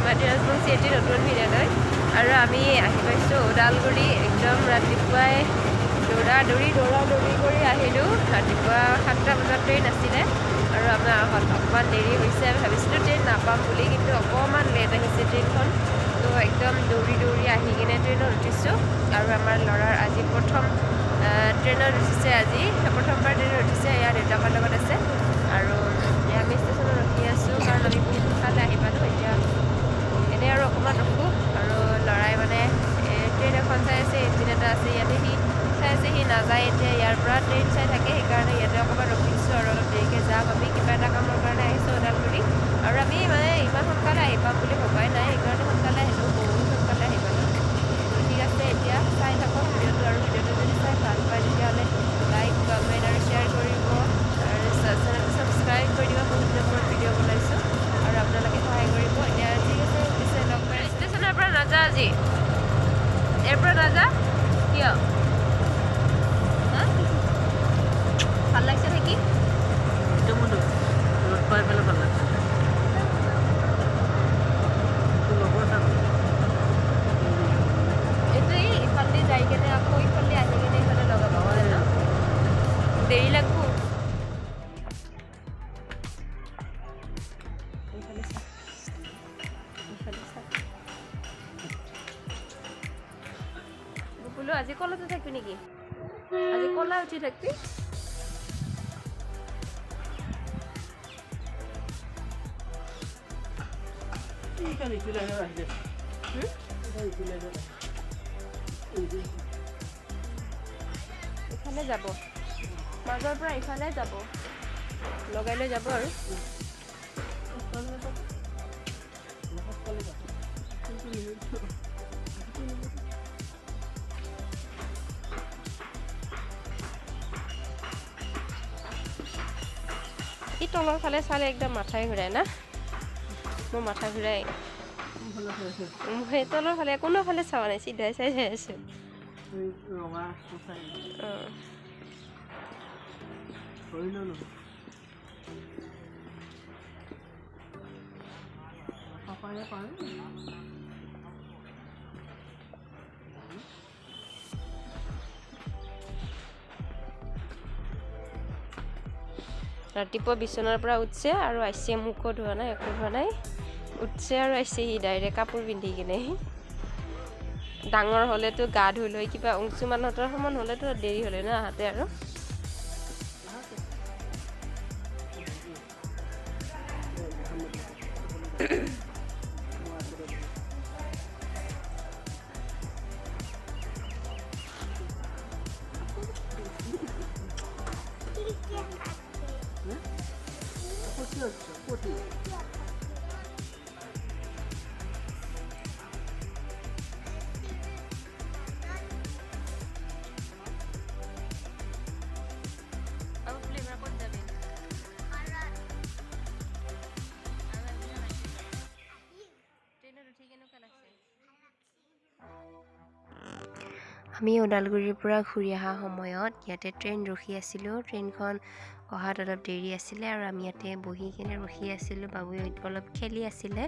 গুৱাহাটী ৰাজবংশী এটি নতুন ভিডিঅ'লৈ আৰু আমি আহি পাইছোঁ ওদালগুৰি একদম ৰাতিপুৱাই দৌৰা দৌৰি কৰি আহিলোঁ ৰাতিপুৱা 7টা বজাত ট্ৰেইন আছিলে আৰু আমাৰ অকণমান দেৰি হৈছে আমি ভাবিছিলোঁ ট্ৰেইন নাপাম বুলি কিন্তু অকণমান লেট আহিছে ট্ৰেইনখন তো একদম দৌৰি আহি কিনে ট্ৰেইনত উঠিছোঁ আৰু আমাৰ ল'ৰাৰ আজি প্ৰথম ট্ৰেইনত উঠিছে আজি প্ৰথমবাৰ ট্ৰেইনত উঠিছে ইয়াৰ দেউতাকৰ লগত আছে আৰু আমি ষ্টেচনত ৰখি আছোঁ কাৰণ আমি বহুত সোনকালে আহি পালোঁ এতিয়া এনেই আৰু অকণমান ৰখোঁ আৰু ল'ৰাই মানে ট্ৰেইন এখন চাই আছে ইঞ্জিন এটা আছে ইয়াতে সি চাই আছে সি নাযায় এতিয়া ইয়াৰ পৰা ট্ৰেইন চাই থাকে সেইকাৰণে ইয়াতে অকণমান ৰখিছোঁ আৰু অলপ দেৰিকৈ যাম আমি কিবা এটা কামৰ কাৰণে আহিছোঁ ওদালগুৰি আৰু আমি মানে ইমান সোনকালে আহি পাম বুলি ভবাই নাই সেইকাৰণে সোনকালে আহিলোঁ বহুত সোনকালে আহি পালোঁ ঠিক আছে এতিয়া চাই থাকক ভিডিঅ'টো আৰু ভিডিঅ'টো যদি চাই ভাল পায় তেতিয়াহ'লে লাইক কমেণ্ট আৰু শ্বেয়াৰ কৰিব আৰু চেনেলটো ছাবস্ক্ৰাইব কৰি দিব বহুত দিনৰ মূৰত ভিডিঅ' বনাইছোঁ আৰু আপোনালোকে সহায় কৰিব এতিয়া ঠিক আছে পিছে লগ পাই ষ্টেচনৰ পৰা নাযা আজি ইয়াৰ পৰা নাযা কিয় ভাল লাগিছে নেকি ৰ'দ পাই পেলাই ভাল লাগিছে এইটোৱে ইফালে যাই কিনে আকৌ ইফালে আহি কিনে ইফালে লগাব হয় ন দেৰি লাগব বোলো আজি কলতে থাকবি নেকি আজি কলা উঠি থাকবি ইফালে যাব মাজৰ পৰা ইফালে যাব লগাই লৈ যাব আৰু এই তলৰ ফালে চালে একদম মাথাই ঘূৰাই না মোৰ মাথা ঘূৰাই সেই তলৰ ফালে কোনো ফালে চোৱা নাই চিধাই চাই আছো ৰাতিপুৱা বিচনাৰ পৰা উঠছে আৰু আহিছে মুখো ধোৱা নাই একো ধোৱা নাই উঠছে আৰু আহিছে সি ডাইৰেক্ট কাপোৰ পিন্ধি কিনে ডাঙৰ হ'লেতো গা ধুই লৈ কিবা অংশুমানহঁতৰ সমান হ'লেতো দেৰি হ'লে ন আহাতে আৰু আমি ওদালগুৰিৰ পৰা ঘূৰি অহা সময়ত ইয়াতে ট্ৰেইন ৰখি আছিলোঁ ট্ৰেইনখন অহাত অলপ দেৰি আছিলে আৰু আমি ইয়াতে বহি কিনে ৰখি আছিলোঁ বাবুৱে অলপ খেলি আছিলে